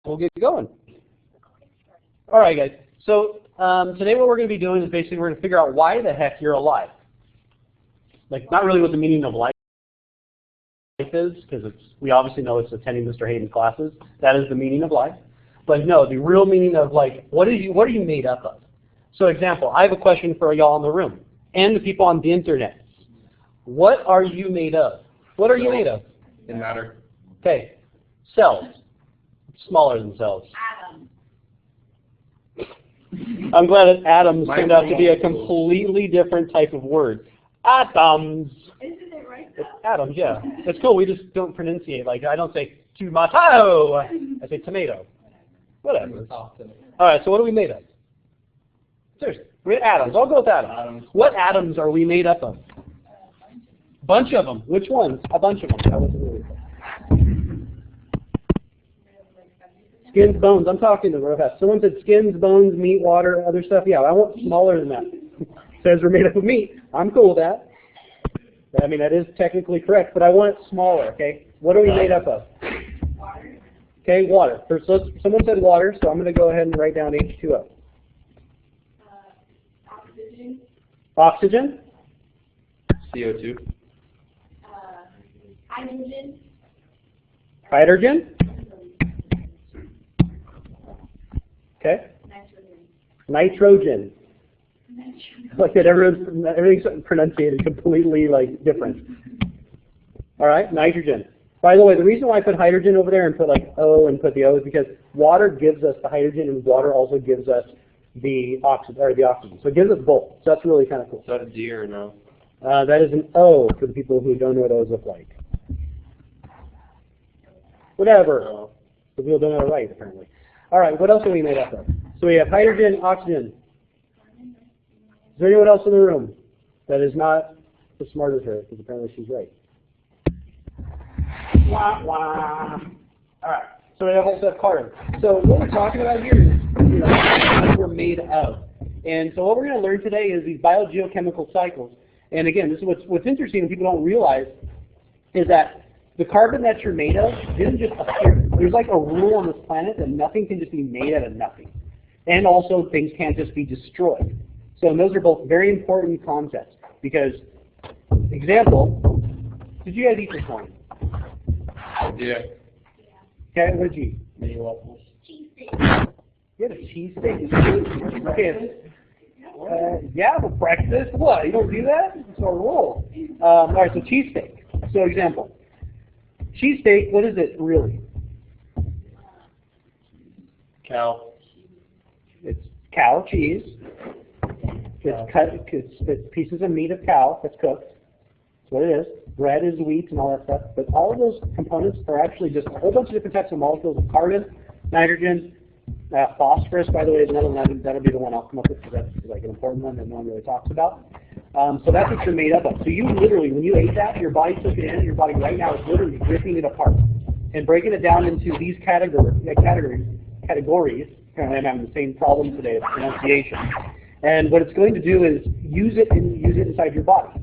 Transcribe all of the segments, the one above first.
we'll get going. All right, guys. So today what we're going to be doing is basically we're going to figure out why the heck you're alive. Like, not really what the meaning of life is, because we obviously know it's attending Mr. Hayden's classes. That is the meaning of life. But no, the real meaning of, like, what are you made up of? So example, I have a question for y'all in the room and the people on the internet. What are you made of? What are you made of? In matter. Okay. Cells. Smaller than cells. I'm glad that atoms turned out to be a completely different type of word. Atoms. Isn't it right? It's atoms, yeah. It's cool. We just don't pronunciate. Like, I don't say tomato. I say tomato. Whatever. All right, so what are we made of? Seriously, we're atoms. I'll go with atoms. What atoms are we made up of? Bunch of them. Which ones? A bunch of them. Skins, bones. I'm talking to real fast. Someone said skins, bones, meat, water, other stuff. Yeah, I want smaller than that. Says we're made up of meat. I'm cool with that. I mean, that is technically correct, but I want it smaller, okay? What are we made up of? Water. Okay, water. So someone said water, so I'm going to go ahead and write down H2O. Oxygen. Oxygen? CO2. Hydrogen. Hydrogen? Okay. Nitrogen. Nitrogen. Like that, everything's pronunciated completely like different. All right, nitrogen. By the way, the reason why I put hydrogen over there and put like O and put the O is because water gives us the hydrogen and water also gives us the oxygen. So it gives us both. So that's really kind of cool. Is that a D or no? That is an O for the people who don't know what O's look like. Whatever. No. The people don't know how to write, apparently. All right, what else are we made up of? So we have hydrogen, oxygen. Is there anyone else in the room that is not as smart as her? Because apparently she's right. Wah, wah. All right, so we also have carbon. So what we're talking about here is, what we're made of. And so what we're going to learn today is these biogeochemical cycles. And again, this is what's interesting and people don't realize is that the carbon that you're made of didn't just appear. There's like a rule on this planet that nothing can just be made out of nothing. And also things can't just be destroyed. So those are both very important concepts. Because, example, did you guys eat this morning? Yeah. Okay, what did you eat? Mini waffles. Cheesesteak. You had a cheesesteak. Okay. Yeah, for breakfast. What? You don't do that? It's our rule. All right, so cheesesteak. So example. Cheesesteak, what is it really? Cow. It's cow cheese. It's pieces of meat of cow that's cooked. That's what it is. Bread is wheat and all that stuff. But all of those components are actually just a whole bunch of different types of molecules of carbon, nitrogen, phosphorus, by the way, is another one. That'll be the one I'll come up with because that's like an important one that no one really talks about. So that's what you're made up of. So you literally, when you ate that, your body took it in, and your body right now is literally ripping it apart and breaking it down into these categories. Apparently I'm having the same problem today with pronunciation. And what it's going to do is use it inside your body.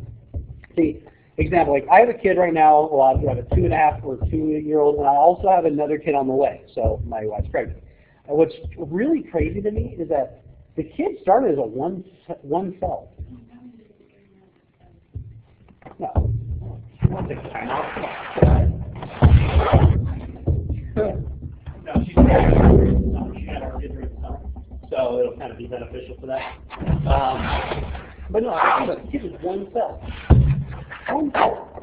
See, example, like I have a kid right now, well, I have a 2.5 or 2-year-old, and I also have another kid on the way, so my wife's pregnant. And what's really crazy to me is that the kid started as a one cell. No. I'll take the time off. No, she's she had our kids right now, so it'll kind of be beneficial for that. But no, I think the kid is one cell. One cell.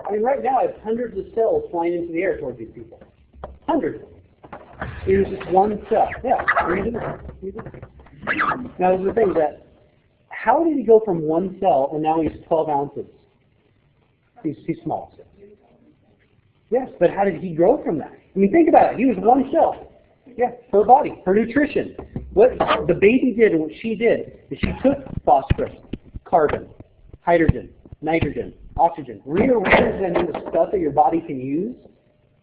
I mean, right now I have hundreds of cells flying into the air towards these people. Hundreds. Here's just one cell. Yeah, now there's the thing that, how did he go from one cell and now he's 12 ounces? He's small. Yes, but how did he grow from that? I mean, think about it. He was one cell. Yeah, her body, her nutrition. What the baby did and what she did is she took phosphorus, carbon, hydrogen, nitrogen, oxygen, rearranged them into stuff that your body can use,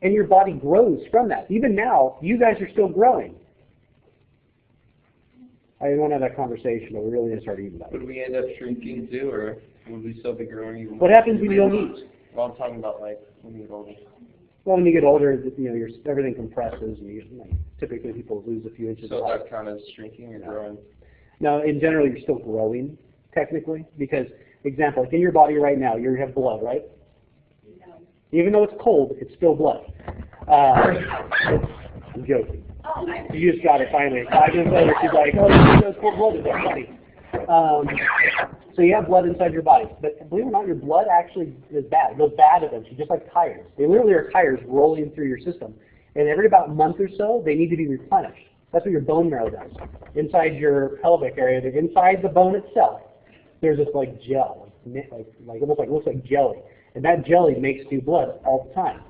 and your body grows from that. Even now, you guys are still growing. I didn't want to have that conversation, but we really didn't start eating that. Would we end up shrinking too, or would we still be growing even? What happens when you don't eat? Well, I'm talking about like when we get older. Well, when you get older, everything compresses, and typically people lose a few inches So of height. that kind of shrinking or growing? Now, in general, you're still growing, technically, because, example, like in your body right now, you have blood, right? No. Even though it's cold, it's still blood. I'm joking. Oh, I You just got it finally. 5 minutes later, she's like, oh, there's cold blood in there, buddy. So you have blood inside your body. But believe it or not, your blood actually is bad. It goes bad eventually, just like tires. They literally are tires rolling through your system. And every about a month or so, they need to be replenished. That's what your bone marrow does. Inside your pelvic area, inside the bone itself, there's this like gel, like almost like looks like jelly. And that jelly makes new blood all the time.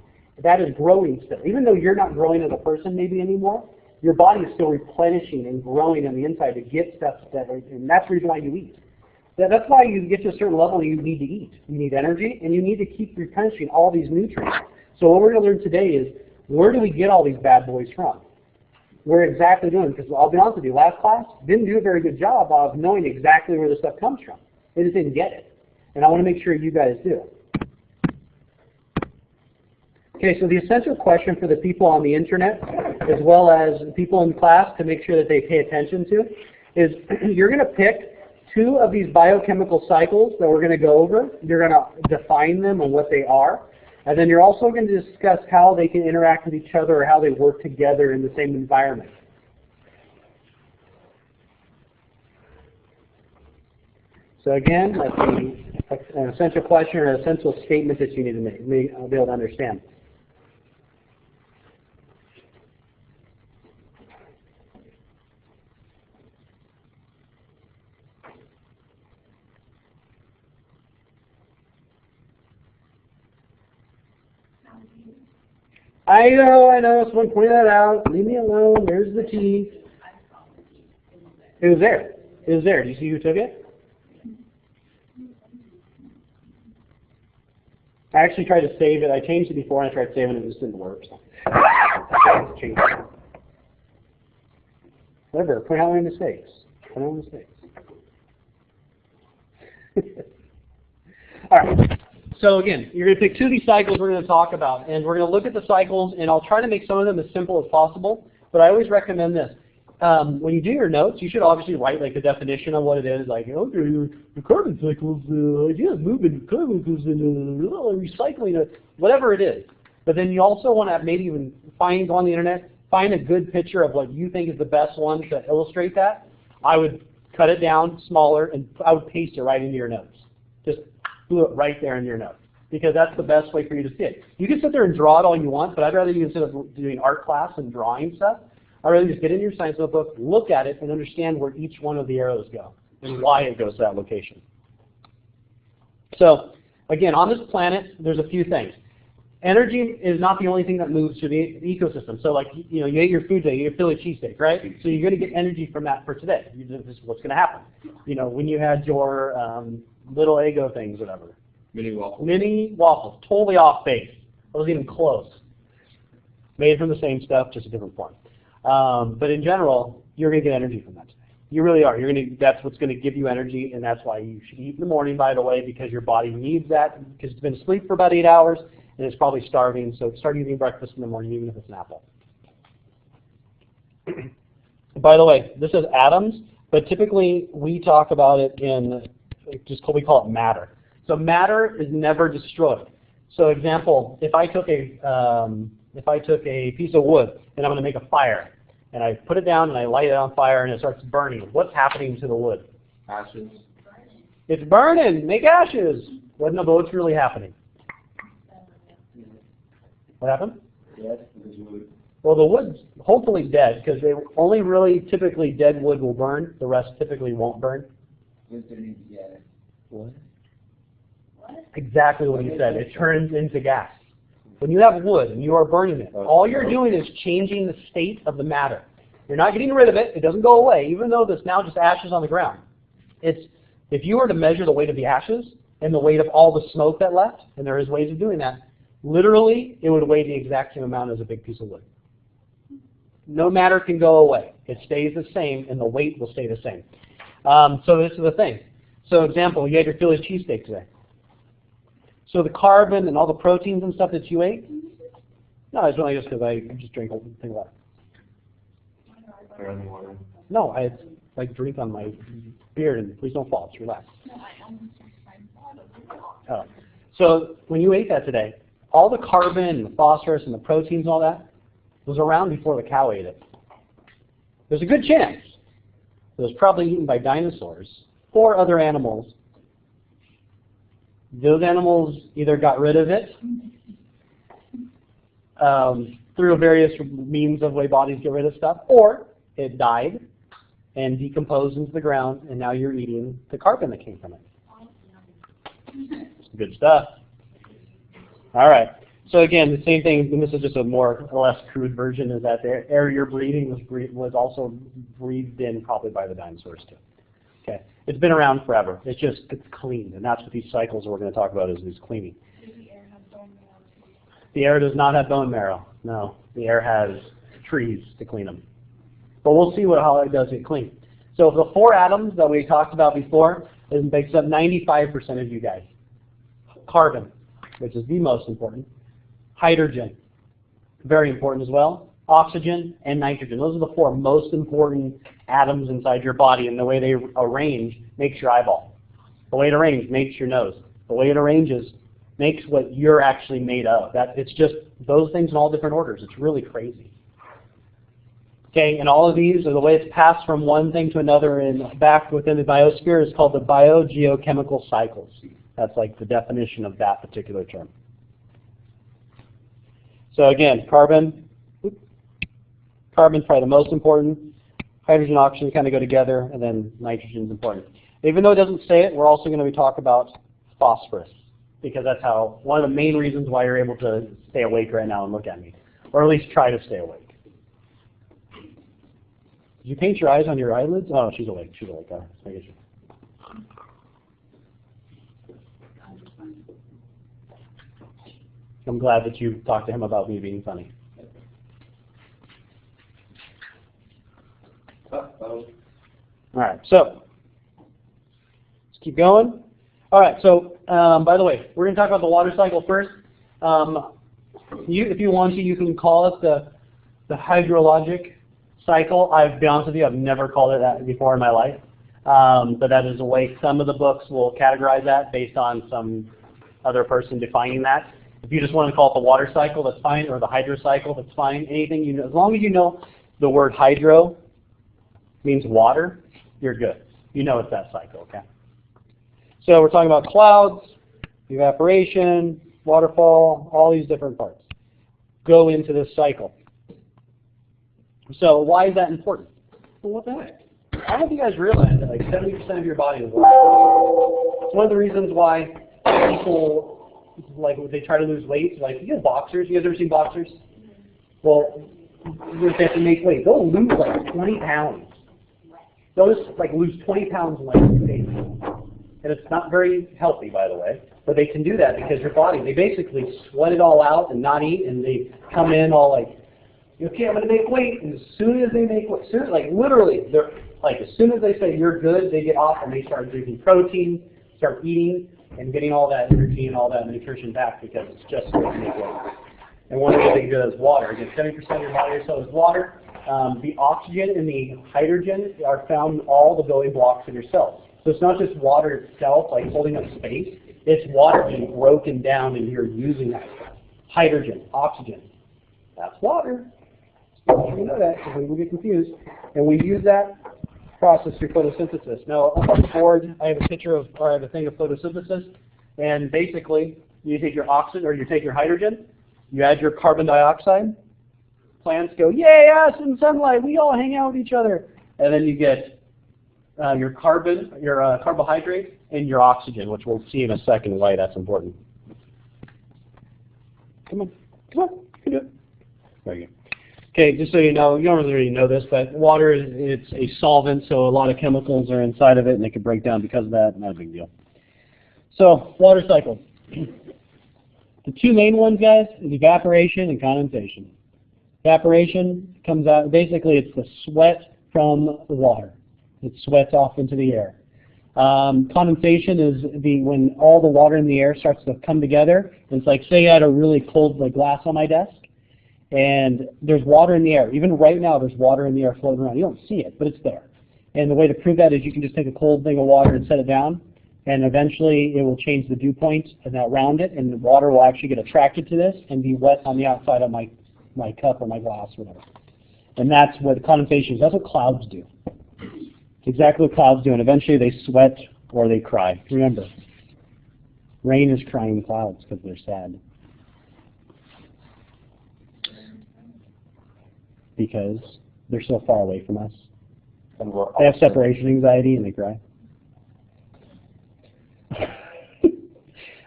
That is growing still. Even though you're not growing as a person maybe anymore, your body is still replenishing and growing on the inside to get stuff and that's the reason why you eat. That's why you get to a certain level you need to eat. You need energy and you need to keep replenishing all these nutrients. So what we're going to learn today is, where do we get all these bad boys from? We're exactly doing, because I'll be honest with you, last class didn't do a very good job of knowing exactly where this stuff comes from. They just didn't get it. And I want to make sure you guys do. Okay, so the essential question for the people on the internet, as well as people in class to make sure that they pay attention to, is you're going to pick 2 of these biochemical cycles that we're going to go over. You're going to define them and what they are. And then you're also going to discuss how they can interact with each other or how they work together in the same environment. So again, that's an essential question or an essential statement that you need to make. I'll be able to understand. I know, someone pointed that out. Leave me alone, there's the tea. It was there. It was there. Do you see who took it? I actually tried to save it. I changed it before and I tried saving it, it just didn't work. So. Change it. Whatever, point out my mistakes. Point out mistakes. All right. So again, you're going to pick 2 of these cycles we're going to talk about, and we're going to look at the cycles, and I'll try to make some of them as simple as possible, but I always recommend this. When you do your notes, you should obviously write like the definition of what it is, like, okay, the carbon cycles, idea of moving chemicals and recycling, whatever it is. But then you also want to maybe even go on the internet, find a good picture of what you think is the best one to illustrate that. I would cut it down smaller, and I would paste it right into your notes. Just glue it right there in your notes, because that's the best way for you to see it. You can sit there and draw it all you want, but I'd rather you, instead of doing art class and drawing stuff, I'd rather just get in your science notebook, look at it, and understand where each one of the arrows go and why it goes to that location. So, again, on this planet, there's a few things. Energy is not the only thing that moves through the ecosystem. So, like, you ate your food today, you ate a Philly cheesesteak, right? So you're going to get energy from that for today. This is what's going to happen. When you had your little Eggo things, whatever. Mini waffle. Mini waffles, totally off base. I wasn't even close. Made from the same stuff, just a different form. But in general, you're going to get energy from that today. You really are. That's what's going to give you energy, and that's why you should eat in the morning, by the way, because your body needs that, because it's been asleep for about 8 hours, and it's probably starving, so start eating breakfast in the morning, even if it's an apple. By the way, this is atoms, but typically we talk about it in we call it matter. So matter is never destroyed. So example, if I took a piece of wood and I'm going to make a fire, and I put it down and I light it on fire and it starts burning, what's happening to the wood? Ashes. It's burning. Make ashes. But what's really happening? What happened? Yes, because wood. Well, the wood's hopefully dead, because they only really typically dead wood will burn. The rest typically won't burn. What? Exactly what he said. It turns into gas. When you have wood and you are burning it, all you're doing is changing the state of the matter. You're not getting rid of it. It doesn't go away, even though there's now just ashes on the ground. If you were to measure the weight of the ashes and the weight of all the smoke that left, and there is ways of doing that, literally it would weigh the exact same amount as a big piece of wood. No matter can go away. It stays the same, and the weight will stay the same. So this is the thing. So example, you had your Philly cheesesteak today. So the carbon and all the proteins and stuff that you ate, No, it's only just because I just drink a thing of water. Barely water. No, I like drink on my beard, and please don't fall. Just relax. Oh. So when you ate that today, all the carbon and the phosphorus and the proteins and all that was around before the cow ate it. There's a good chance it was probably eaten by dinosaurs or other animals. Those animals either got rid of it through various means of way bodies get rid of stuff, or it died and decomposed into the ground, and now you're eating the carbon that came from it. Good stuff. All right. So again, the same thing, and this is just a more or less crude version, is that the air you're breathing was also breathed in probably by the dinosaurs too. Okay. It's been around forever. It's cleaned, and that's what these cycles we're going to talk about is cleaning. The air does not have bone marrow. No. The air has trees to clean them. But we'll see how it does get clean. So the 4 atoms that we talked about before, it makes up 95% of you guys. Carbon, which is the most important. Hydrogen, very important as well. Oxygen and nitrogen. Those are the 4 most important atoms inside your body, and the way they arrange makes your eyeball. The way it arranges makes your nose. The way it arranges makes what you're actually made of. It's just those things in all different orders. It's really crazy. Okay, and all of these, or the way it's passed from one thing to another and back within the biosphere, is called the biogeochemical cycles. That's like the definition of that particular term. So again, carbon's probably the most important. Hydrogen, oxygen kind of go together, and then nitrogen's important. Even though it doesn't say it, we're also going to be talking about phosphorus, because that's one of the main reasons why you're able to stay awake right now and look at me, or at least try to stay awake. Did you paint your eyes on your eyelids? Oh, she's awake. She's awake. All right, let's make it sure. I'm glad that you talked to him about me being funny. Uh-oh. All right, so let's keep going. All right, so by the way, we're going to talk about the water cycle first. If you want to, you can call it the hydrologic cycle. I'll be honest with you, I've never called it that before in my life, but that is a way some of the books will categorize that based on some other person defining that. If you just want to call it the water cycle, that's fine, or the hydro cycle, that's fine. Anything you know, as long as you know the word hydro means water, you're good. You know it's that cycle, okay? So we're talking about clouds, evaporation, waterfall, all these different parts go into this cycle. So why is that important? Well, what the heck? I don't know if you guys realize that like 70% of your body is water. It's one of the reasons why people, like when they try to lose weight, like you know boxers, you guys ever seen boxers? Well, if they have to make weight, they'll lose like 20 pounds. They'll just like lose 20 pounds in like 2 days. And it's not very healthy, by the way. But they can do that because your body, they basically sweat it all out and not eat, and they come in all like, okay, I'm going to make weight. And as soon as they make weight, like literally, they're like as soon as they say you're good, they get off and they start drinking protein, start eating, and getting all that energy and all that nutrition back because it's just going to make weight. And one of the things is water. Again, 70% of your body or so is water. The oxygen and the hydrogen are found in all the building blocks of your cells. So it's not just water itself, like holding up space. It's water being broken down and you're using that. Hydrogen, oxygen, that's water. You know that because we get confused. And we use that process through photosynthesis. Now, up on the board, I have a thing of photosynthesis. And basically, you take your oxygen, or you take your hydrogen, you add your carbon dioxide. Plants go, yay, us in sunlight, we all hang out with each other. And then you get your carbon, your carbohydrate, and your oxygen, which we'll see in a second why that's important. Come on, you can do it. There you go. Okay, just so you know, you don't really know this, but water, it's a solvent, so a lot of chemicals are inside of it, and they can break down because of that. Not a big deal. So, water cycle. The 2 main ones, guys, is evaporation and condensation. Evaporation comes out, basically it's the sweat from the water. It sweats off into the air. Condensation is when all the water in the air starts to come together. It's like, say I had a really cold glass on my desk, And there's water in the air. Even right now, there's water in the air floating around. You don't see it, but it's there. And the way to prove that is you can just take a cold thing of water and set it down, and eventually it will change the dew point and around it, and the water will actually get attracted to this and be wet on the outside of my cup or my glass or whatever. And that's what condensation is. That's what clouds do. It's exactly what clouds do, and eventually they sweat or they cry. Remember, rain is crying clouds because they're sad. Because they're so far away from us. And we're They have also- separation anxiety and they cry.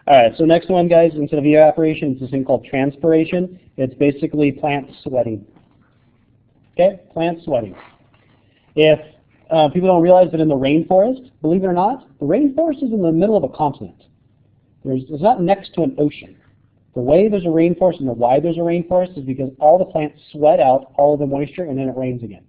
Alright, so next one, guys, instead of evaporation, it's this thing called transpiration. It's basically plants sweating. Okay, plants sweating. If people don't realize that in the rainforest, believe it or not, the rainforest is in the middle of a continent. It's not next to an ocean. The way there's a rainforest and the why there's a rainforest is because all the plants sweat out all of the moisture and then it rains again.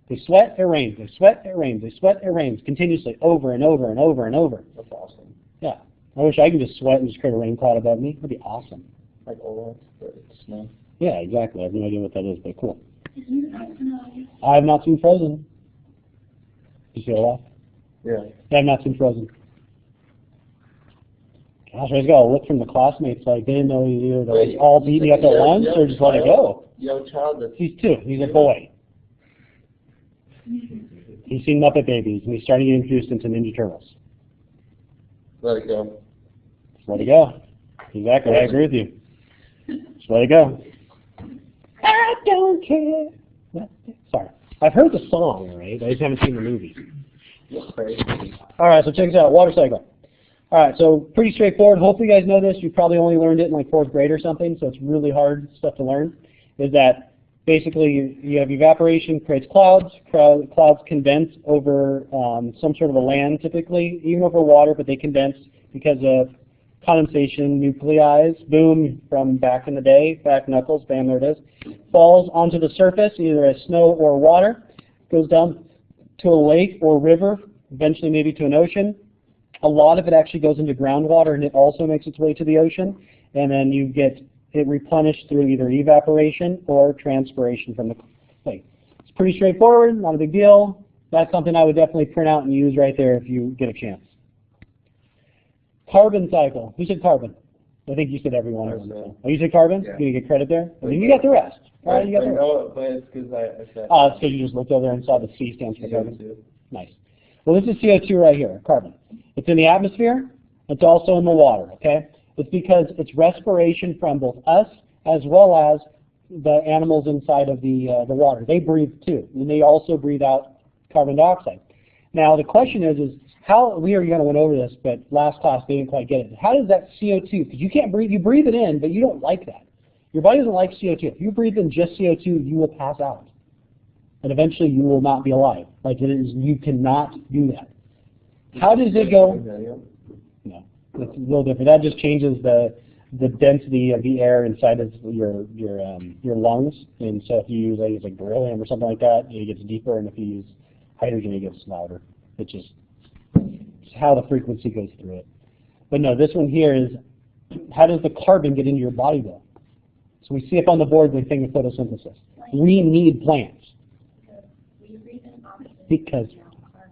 They sweat, it rains. They sweat, it rains. They sweat, it rains continuously over and over and over and over. That's awesome. Yeah. I wish I could just sweat and just create a rain cloud above me. That'd be awesome. Like Olaf, but it's snow. Yeah, exactly. I have no idea what that is, but cool. I have not seen Frozen. Did you see Olaf? Yeah. I have not seen Frozen. Gosh, I just got a look from the classmates like they didn't know either. They Wait, all beat me up at once or just let it go. Young child that's He's 2. He's a boy. He's seen Muppet Babies and he's starting to get introduced into Ninja Turtles. let it go. Just let it go. Exactly. I agree with you. Just let it go. I don't care. Sorry. I've heard the song, right? I just haven't seen the movie. It's crazy. All right, so check this out. Water cycle. All right, so pretty straightforward. Hopefully you guys know this. You probably only learned it in like 4th grade or something, so it's really hard stuff to learn. Is that basically you have evaporation creates clouds. Clouds condense over some sort of a land typically, even over water, but they condense because of condensation nuclei. Boom, from back in the day, back knuckles, bam, there it is. Falls onto the surface, either as snow or water, goes down to a lake or river, eventually maybe to an ocean. A lot of it actually goes into groundwater and it also makes its way to the ocean, and then you get it replenished through either evaporation or transpiration from the lake. It's pretty straightforward, not a big deal. That's something I would definitely print out and use right there if you get a chance. Carbon cycle. Who said carbon? I think you said everyone. I said. Oh, you said carbon? Yeah. You get credit there? I mean, you got the rest. All right, you got I the rest. know it, but it's because I said. Oh, it's because you just looked over there and saw the C stands for carbon. CO2. Nice. Well, this is CO2 right here, carbon. It's in the atmosphere. It's also in the water, okay? It's because it's respiration from both us as well as the animals inside of the water. They breathe too, and they also breathe out carbon dioxide. Now, the question is how, we are going to went over this, but last class they didn't quite get it. How does that CO2, because you can't breathe, you breathe it in, but you don't like that. Your body doesn't like CO2. If you breathe in just CO2, you will pass out. And eventually you will not be alive. Like it is, you cannot do that. How does it go? No, it's a little different. That just changes the density of the air inside of your lungs. And so if you use like beryllium or something like that, it gets deeper, and if you use hydrogen, it gets louder. It's just it's how the frequency goes through it. But no, this one here is how does the carbon get into your body though? So we see up on the board the thing of photosynthesis. We need plants. Because,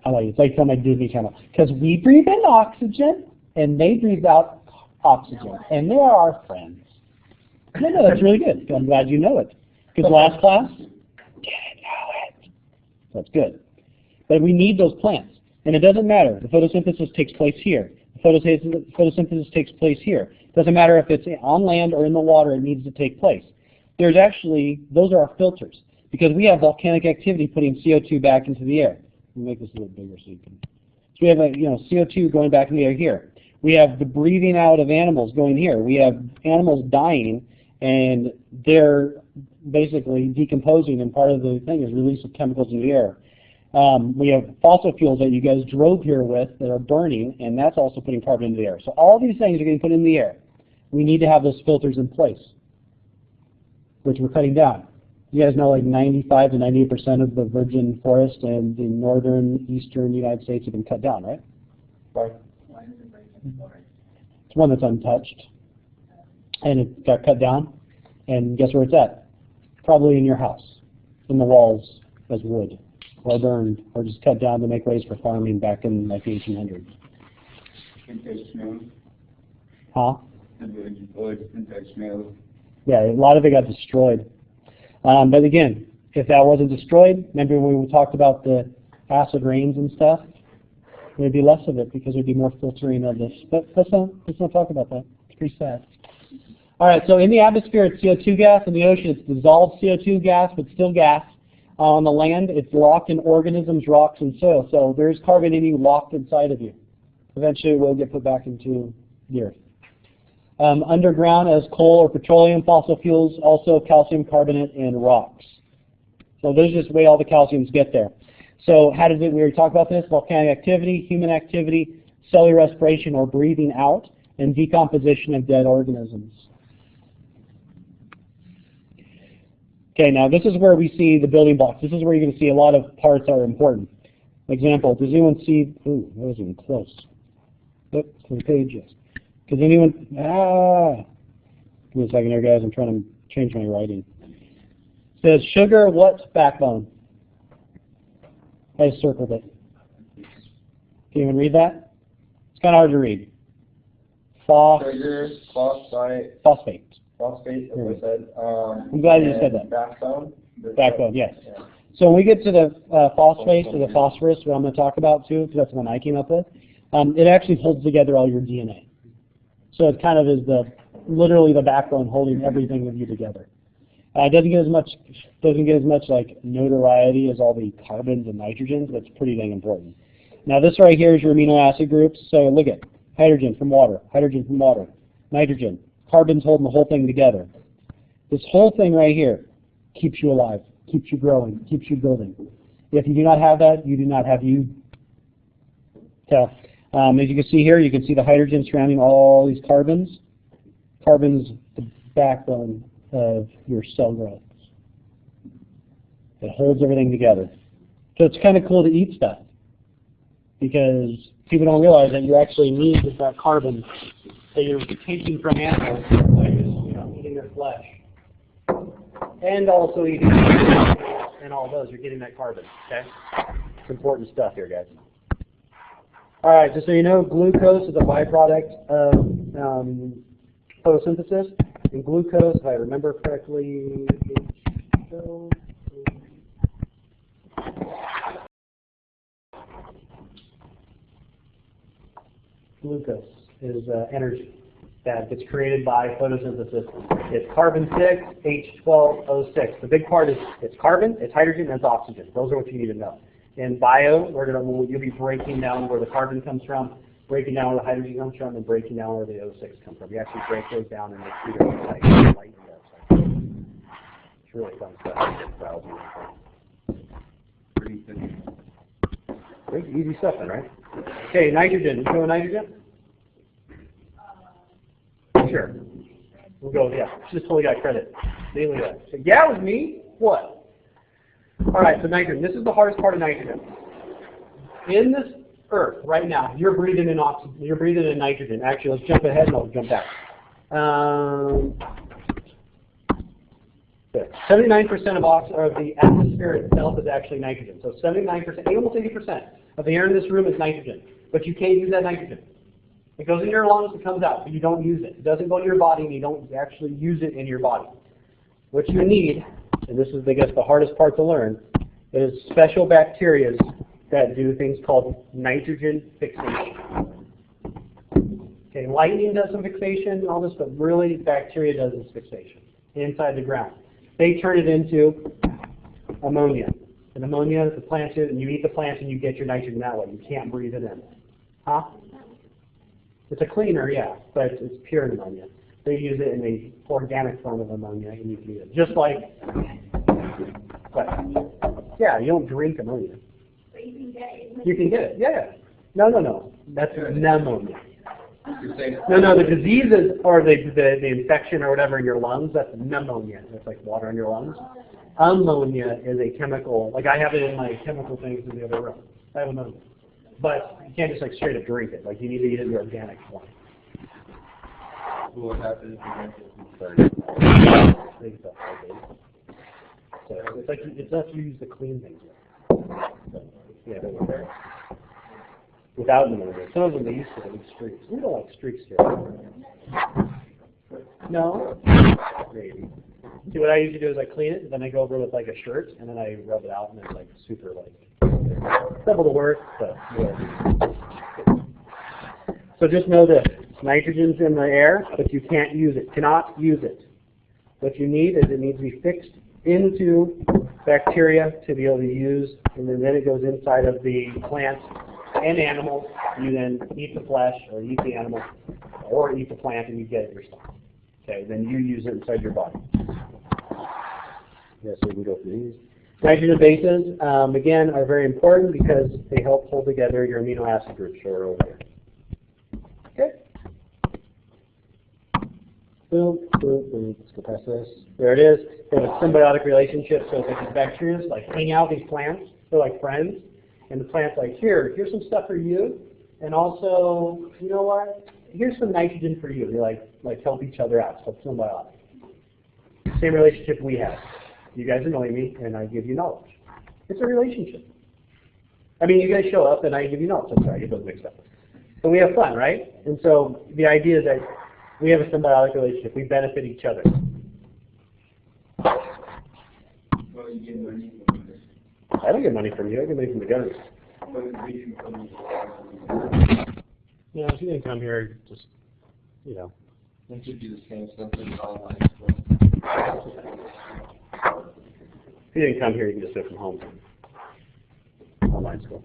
I like it. It's like from my Disney Channel. Because we breathe in oxygen, and they breathe out oxygen, and they are our friends. No, that's really good. I'm glad you know it. Because last class, didn't know it. That's good. But we need those plants, and it doesn't matter. The photosynthesis takes place here. The photosynthesis takes place here. It doesn't matter if it's on land or in the water. It needs to take place. There's actually, those are our filters. Because we have volcanic activity putting CO2 back into the air. Let me make this a little bigger so you can. So we have CO2 going back in the air here. We have the breathing out of animals going here. We have animals dying, and they're basically decomposing, and part of the thing is release of chemicals in the air. We have fossil fuels that you guys drove here with that are burning, and that's also putting carbon into the air. So all these things are getting put in the air. We need to have those filters in place, which we're cutting down. You guys know like 95 to 98% of the virgin forest in the northern, eastern United States have been cut down, right? Right. It's one that's untouched. And it got cut down. And guess where it's at? probably in your house, in the walls as wood, or burned, or just cut down to make ways for farming back in like the 1800s. Vintage snow. Huh? The wood, vintage snow. Yeah, a lot of it got destroyed. But again, if that wasn't destroyed, remember when we talked about the acid rains and stuff? There'd be less of it because there'd be more filtering of this. But let's not talk about that. It's pretty sad. All right, so in the atmosphere, it's CO2 gas. In the ocean, it's dissolved CO2 gas, but still gas. On the land, it's locked in organisms, rocks, and soil. So there's carbon in you locked inside of you. Eventually, it will get put back into the earth. Underground, as coal or petroleum, fossil fuels, also calcium carbonate and rocks. So those are just the way all the calciums get there. So how does it, we already talked about this, volcanic activity, human activity, cellular respiration or breathing out, and decomposition of dead organisms. Okay, now this is where we see the building blocks. This is where you're going to see a lot of parts that are important. Example, does anyone see, ooh, that was even close. Oops, to the page, yes. Does anyone, give me a second here, guys, I'm trying to change my writing. It says sugar, what backbone? I circled it. Can you even read that? It's kind of hard to read. Sugar, phosphate, Phosphate. as I said. I'm glad you said that. Backbone. Backbone, yes. Yeah. So when we get to the phosphate or the phosphorus, what I'm going to talk about too, because that's the one I came up with, it actually holds together all your DNA. So it kind of is literally the backbone holding everything of you together. It doesn't get as much like notoriety as all the carbons and nitrogens, but it's pretty dang important. Now this right here is your amino acid groups. So look at hydrogen from water, nitrogen, carbons holding the whole thing together. This whole thing right here keeps you alive, keeps you growing, keeps you building. If you do not have that, you do not have you. So as you can see here, you can see the hydrogen surrounding all these carbons. Carbon's the backbone of your cell growth. It holds everything together. So it's kind of cool to eat stuff because people don't realize that you actually need that carbon that you're taking from animals, like eating their flesh, and also eating and all those. You're getting that carbon. Okay, it's important stuff here, guys. All right, just so you know, glucose is a byproduct of photosynthesis. And glucose, if I remember correctly, glucose is energy that gets created by photosynthesis. It's carbon-6, H12O6. The big part is it's carbon, it's hydrogen, and it's oxygen. Those are what you need to know. In bio, you'll be breaking down where the carbon comes from, breaking down where the hydrogen comes from, and breaking down where the O6 comes from. You actually break those down in the computer like lightning does. It's really fun stuff. Pretty good. Pretty easy stuff then, right? Okay, nitrogen. You know nitrogen? Sure. We'll go, yeah. Just totally got credit. Daily that. So, yeah, it was me? What? All right, so nitrogen. This is the hardest part of nitrogen. In this Earth, right now, you're breathing in oxygen. You're breathing in nitrogen. Actually, let's jump ahead and I'll jump back. 79% of the atmosphere itself is actually nitrogen. So 79%, almost 80% of the air in this room is nitrogen. But you can't use that nitrogen. It goes in your lungs, it comes out, but you don't use it. It doesn't go in your body, and you don't actually use it in your body. What you need, and this is, I guess, the hardest part to learn, is special bacteria that do things called nitrogen fixation. Okay, lightning does some fixation and all this, but really bacteria does this fixation inside the ground. They turn it into ammonia. And ammonia is the plant, and you eat the plant and you get your nitrogen that way. You can't breathe it in. Huh? It's a cleaner, yeah, but it's pure ammonia. They use it in the organic form of ammonia, and you can eat it. Just like, but, yeah, you don't drink ammonia. But you can get it. You can get it, yeah. No. That's pneumonia. You're saying No, the diseases or the infection or whatever in your lungs, that's pneumonia. That's like water in your lungs. Ammonia is a chemical, like I have it in my chemical things in the other room. I have ammonia. But you can't just like straight up drink it. Like you need to eat it in the organic form. what happens if you So it's like it's us you use to clean things with. Yeah, without the manure. Some of them they used to leave streaks. We don't like streaks here. No? Maybe. See, what I usually do is I clean it, then I go over with like a shirt, and then I rub it out, and it's like super like double the work, but yeah. So just know this: nitrogen's in the air, but you can't use it. Cannot use it. What you need is it needs to be fixed into bacteria to be able to use, and then it goes inside of the plant and animals. You then eat the flesh, or eat the animal, or eat the plant, and you get it yourself. Okay, then you use it inside your body. Yes, so we go through these. Nitrogen bases, again, are very important because they help hold together your amino acid groups. So we're over here. Okay. Boom, boom, boom. Let's go past this. There it is. They have a symbiotic relationship. So it's like these bacteria like hang out these plants. They're like friends. And the plant's like, here's some stuff for you. And also, you know what? Here's some nitrogen for you. They like help each other out. So it's symbiotic. Same relationship we have. You guys annoy me, and I give you knowledge. It's a relationship. I mean, you guys show up, and I give you knowledge. I'm sorry, I get those mixed up. But we have fun, right? And so the idea is that we have a symbiotic relationship. We benefit each other. Well, you get money from this. I don't get money from you. I get money from the government. But we can come You know, if you didn't come here, just, you know. It should be the same stuff as online. If you didn't come here, you can just do it from home. Online school.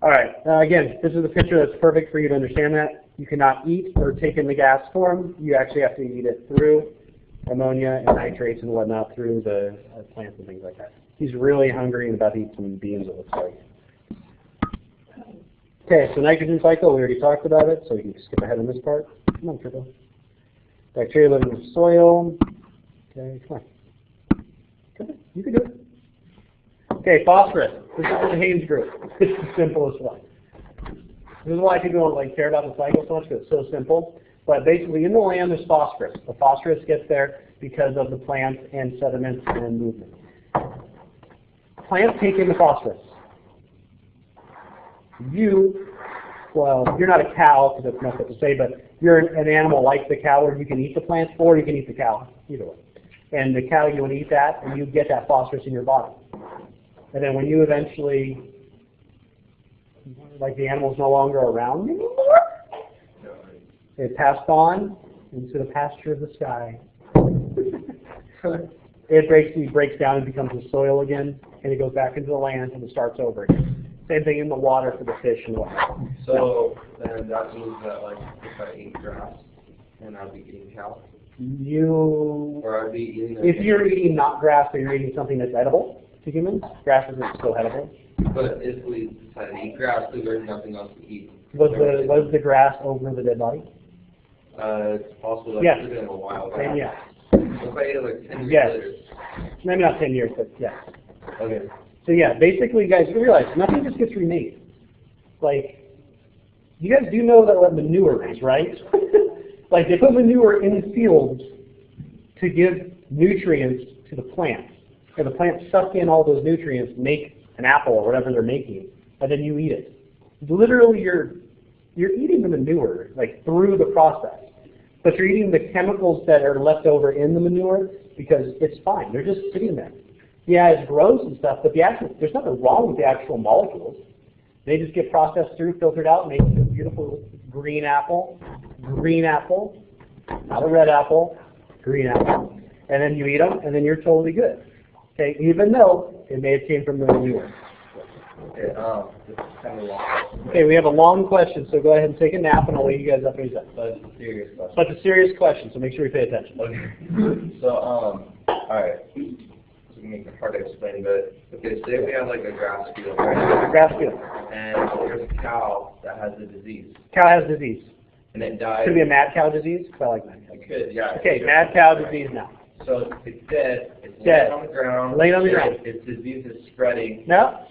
All right. Again, this is a picture that's perfect for you to understand that. You cannot eat or take in the gas form. You actually have to eat it through ammonia and nitrates and whatnot through the plants and things like that. He's really hungry and about to eat some beans, it looks like. Okay, so nitrogen cycle, we already talked about it, so we can skip ahead on this part. Come on, Triple. Bacteria living in the soil. Okay, come on. Come on, you can do it. Okay, phosphorus. This is the Haynes group. It's the simplest one. This is why people don't like care about the cycle so much, because it's so simple. But basically, in the land, there's phosphorus. The phosphorus gets there because of the plants and sediments and movement. Plants take in the phosphorus. Well, you're not a cow, because that's messed up to say, but you're an animal like the cow where you can eat the plants or you can eat the cow, either way. And the cow, you would eat that, and you get that phosphorus in your body. And then when you eventually, like the animal's no longer around anymore, it passed on into the pasture of the sky. It breaks down and becomes the soil again, and it goes back into the land and it starts over again. Same thing in the water for the fish and whatnot. So then that means that like if I eat grass, then I'd be eating cow, or I'd be eating. If you're eating not grass, or you're eating something that's edible to humans, grass isn't still edible. But if we decide to eat grass, then there's nothing else to eat. Was the grass over the dead body? It's possible that Yes. it's been a while. Then yes. If I ate it like 10 years Yes. later. Maybe not 10 years, but yes. Okay. So yeah, basically, guys, you realize nothing just gets remade. Like, you guys do know that what manure is, right? Like, they put manure in the fields to give nutrients to the plants. And the plants suck in all those nutrients, make an apple or whatever they're making, and then you eat it. Literally, you're eating the manure, like, through the process. But you're eating the chemicals that are left over in the manure because it's fine. They're just sitting there. Yeah, it's gross and stuff, but there's nothing wrong with the actual molecules. They just get processed through, filtered out, make a beautiful green apple. Green apple, not a red apple, green apple. And then you eat them, and then you're totally good. Okay, even though it may have came from the manure. Okay, this is kind of long. Okay, we have a long question, so go ahead and take a nap, and I'll wake you guys up when he's up. But it's a serious question. But it's a serious question, so make sure we pay attention. Okay. So, alright. This will make it hard to explain, but, okay, say we have like a grass field, right? Grass field. And there's a cow that has a disease. Cow has disease. And it dies. Could be a mad cow disease? I like mad cow. It could, yeah. Okay, mad cow disease now. So it's dead. It's Dead. laying on the ground. Laying on the ground. Its disease is spreading. No?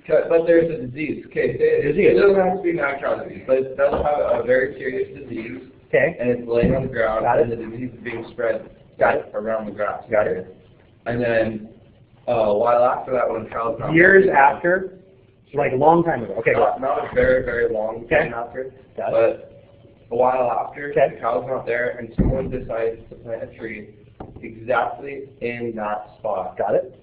But there's a disease. Okay, it doesn't have to be mad cow disease, but it does have a very serious disease. Okay. And it's laying on the ground, Got it. and the disease is being spread Got it. around the grass. Got it. And then A while after that, when Charles not Years after? Like a long time ago. Okay, go not, not a very, very long time after, Got it. but a while after, Okay. the cow's not there, and someone decides to plant a tree exactly in that spot. Got it?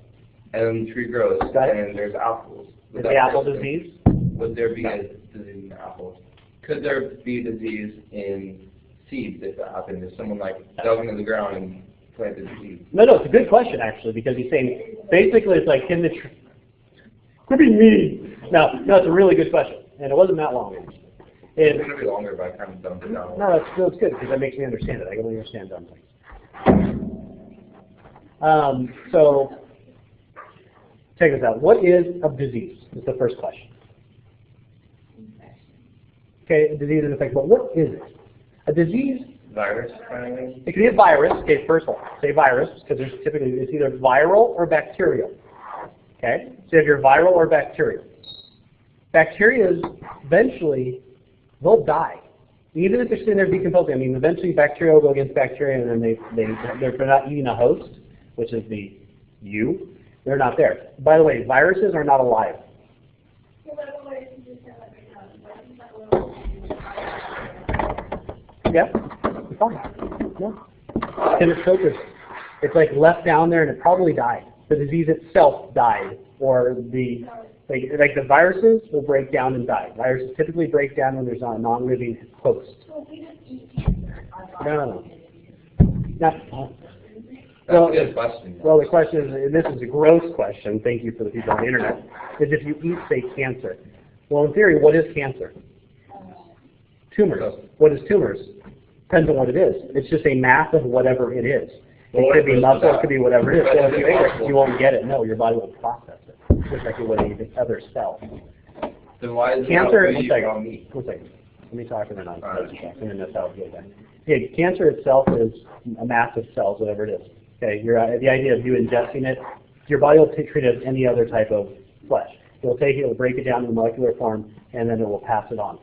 And the tree grows, Got it. and there's apples. Is the apple disease? Would there be a disease in the apples? Could there be disease in seeds if that happened? If someone like dug into the ground and planted seeds? No, it's a good question actually, because he's saying, basically it's like, can the tree, could be me. No, it's a really good question, and it wasn't that long. It's It, going to be longer, but I kind of dumped it down. no, that's good, because that makes me understand it. I can understand dumb things. So, check this out. What is a disease? Is the first question. Okay, a disease is infection, but what is it? A disease, Virus kind of thing? it can be a virus. Okay, first of all, say virus, because there's typically, it's either viral or bacterial. Okay, so if you're viral or bacterial. Bacteria eventually, they'll die. Even if they're sitting there decomposing, I mean, eventually bacteria will go against bacteria, and then they're not eating a host, which is the you. They're not there. By the way, viruses are not alive. Yeah, it's fine. No. And it's focused. It's like left down there, and it probably died. The disease itself died, or the like the viruses will break down and die. Viruses typically break down when there's not a non-living host. No. That's a good question. Well, the question is, and this is a gross question, thank you for the people on the internet, is if you eat, say, cancer. Well, in theory, what is cancer? Tumors. What is tumors? Depends on what it is. It's just a mass of whatever it is. It could be muscle, it could be whatever it is. So if you ate it, you won't get it. No, your body will process it, just like it would any other cell. Then why is Cancer, it one second. Let me talk and then I'll and then that's how it goes. Okay, cancer itself is a mass of cells, whatever it is. Okay, the idea of you ingesting it, your body will treat it as any other type of flesh. It will take it, it will break it down in molecular form, and then it will pass it on.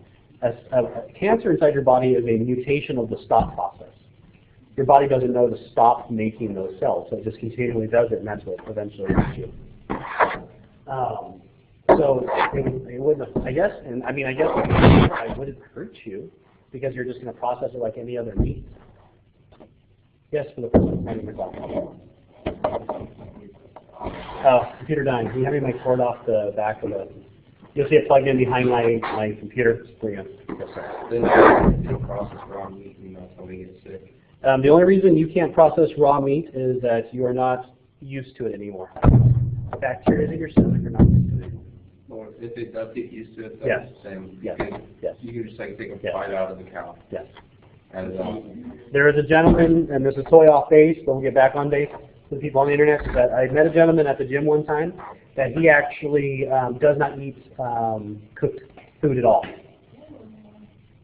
Cancer inside your body is a mutation of the stop process. Your body doesn't know to stop making those cells, so it just continually does it, and that's what eventually hurts you. So it wouldn't, I guess it wouldn't hurt you because you're just going to process it like any other meat. Yes, for the person that's your clock. Oh, computer dying. Can you have me my cord off the back of the? You'll see it plugged in behind my computer. There you go. Yes, sir. Then you process raw meat and that's how we get sick. The only reason you can't process raw meat is that you are not used to it anymore. Bacteria in your stomach are not used to it anymore. Or if it does get used to it, that's Yes. the same. Yes. You can just like take a Yes. bite out of the cow. Yes. And There is a gentleman, and this is totally off base, but we'll get back on base with people on the internet. That I met a gentleman at the gym one time that he actually does not eat cooked food at all.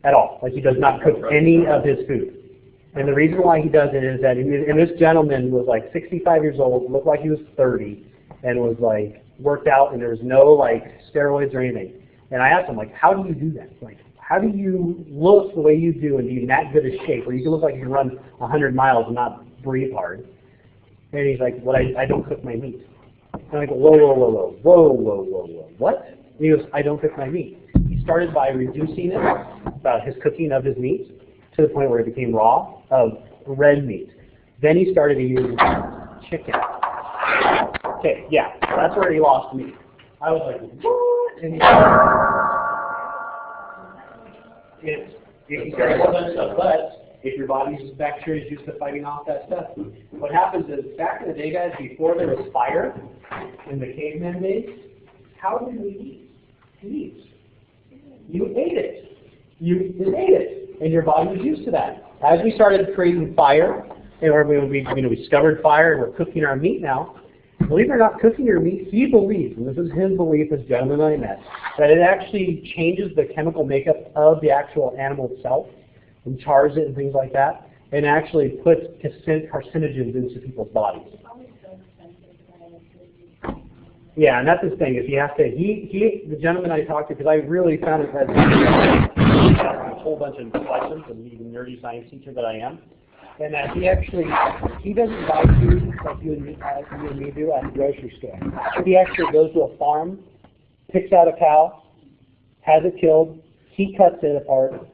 At all. Like he does not cook any of his food. And the reason why he does it is that, and this gentleman was like 65 years old, looked like he was 30, and was like worked out, and there was no like steroids or anything. And I asked him, like, how do you do that? Like, how do you look the way you do and be in that good a shape where you can look like you can run 100 miles and not breathe hard? And he's like, well, I don't cook my meat. And I go, whoa, what? And he goes, I don't cook my meat. He started by reducing it, his cooking of his meat, to the point where it became raw, of red meat. Then he started to use chicken. Okay, yeah, that's where he lost me. I was like, what? And he started a whole bunch of stuff, but if your body's bacteria is used to fighting off that stuff, what happens is, back in the day, guys, before there was fire, in the caveman days, how did we eat? Meat. You ate it. You just ate it, and your body was used to that. As we started creating fire, and we discovered fire, and we're cooking our meat now. Believe it or not, cooking your meat, he believes, and this is his belief, this gentleman I met, that it actually changes the chemical makeup of the actual animal itself, and chars it and things like that, and actually puts carcinogens into people's bodies. Yeah, and that's his thing. Is you have to. The gentleman I talked to, because I really found it as a whole bunch of questions, and even nerdy science teacher that I am. and that he doesn't buy food like you and me do at the grocery store. He actually goes to a farm, picks out a cow, has it killed, he cuts it apart,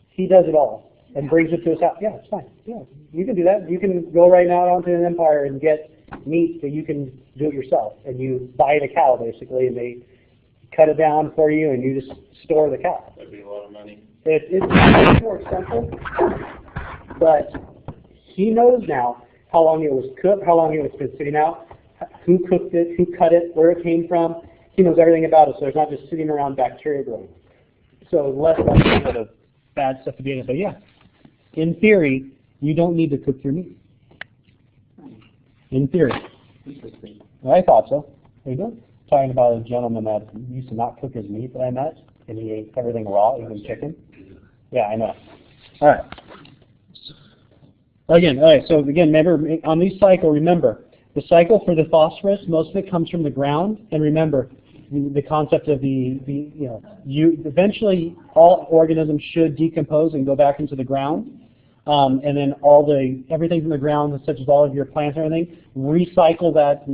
he does it all, and brings it to his house. Yeah, it's fine. Yeah, you can do that. You can go right now onto an Empire and get meat that you can do it yourself, and you buy the cow basically, and they cut it down for you, and you just store the cow. That'd be a lot of money. It's much more expensive, but he knows now how long it was cooked, how long it was been sitting out, who cooked it, who cut it, where it came from. He knows everything about it, so it's not just sitting around bacteria growing. So less likelihood of bad stuff to be in it. But yeah, in theory, you don't need to cook your meat. In theory. I thought so. There you go. Talking about a gentleman that used to not cook his meat that I met, and he ate everything raw, even chicken. Yeah, I know. All right. So again, remember, on these cycles, remember, the cycle for the phosphorus, most of it comes from the ground, and remember, the concept of eventually all organisms should decompose and go back into the ground, and then everything from the ground, such as all of your plants and everything, recycle that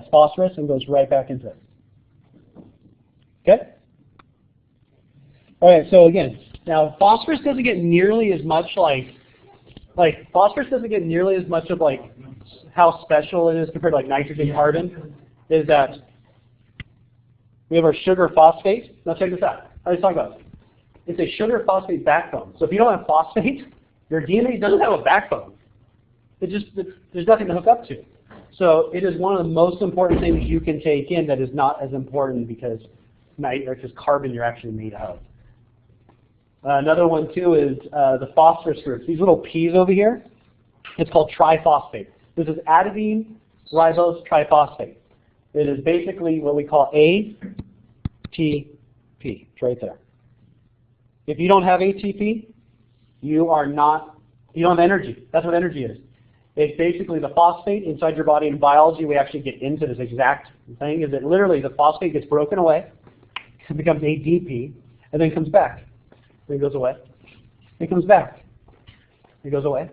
phosphorus and goes right back into it. Okay. All right. So again, now phosphorus doesn't get nearly as much phosphorus doesn't get nearly as much of how special it is compared to nitrogen, carbon. Is that we have our sugar phosphate. Now check this out. Let's talk about it. It's a sugar phosphate backbone. So if you don't have phosphate, your DNA doesn't have a backbone. There's nothing to hook up to. So it is one of the most important things you can take in that is not as important because it's just carbon you're actually made of. Another one too is the phosphorus groups. These little P's over here, it's called triphosphate. This is adenine ribose triphosphate. It is basically what we call ATP. It's right there. If you don't have ATP, you don't have energy. That's what energy is. It's basically the phosphate inside your body. In biology, we actually get into this exact thing, is that literally the phosphate gets broken away, it becomes ADP, and then comes back. Then it goes away. It comes back. It goes away.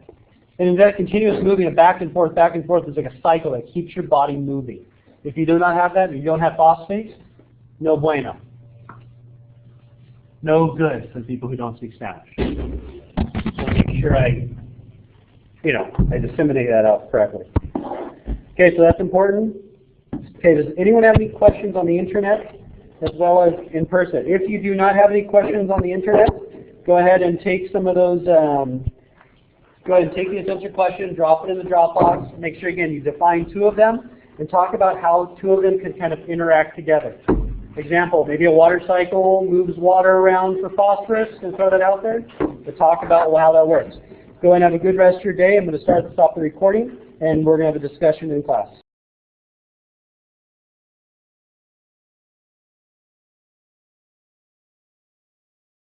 And in that continuous moving of back and forth, is like a cycle that keeps your body moving. If you do not have that, if you don't have phosphate, no bueno. No good for people who don't speak Spanish. So make sure I disseminate that out correctly. Okay, so that's important. Okay, does anyone have any questions on the internet as well as in person? If you do not have any questions on the internet, go ahead and take some of those, go ahead and take the essential question, drop it in the Dropbox. Make sure, again, you define two of them and talk about how two of them can kind of interact together. Example, maybe a water cycle moves water around for phosphorus and throw that out there. To talk about how that works. Go ahead and have a good rest of your day. I'm going to stop the recording, and we're going to have a discussion in class.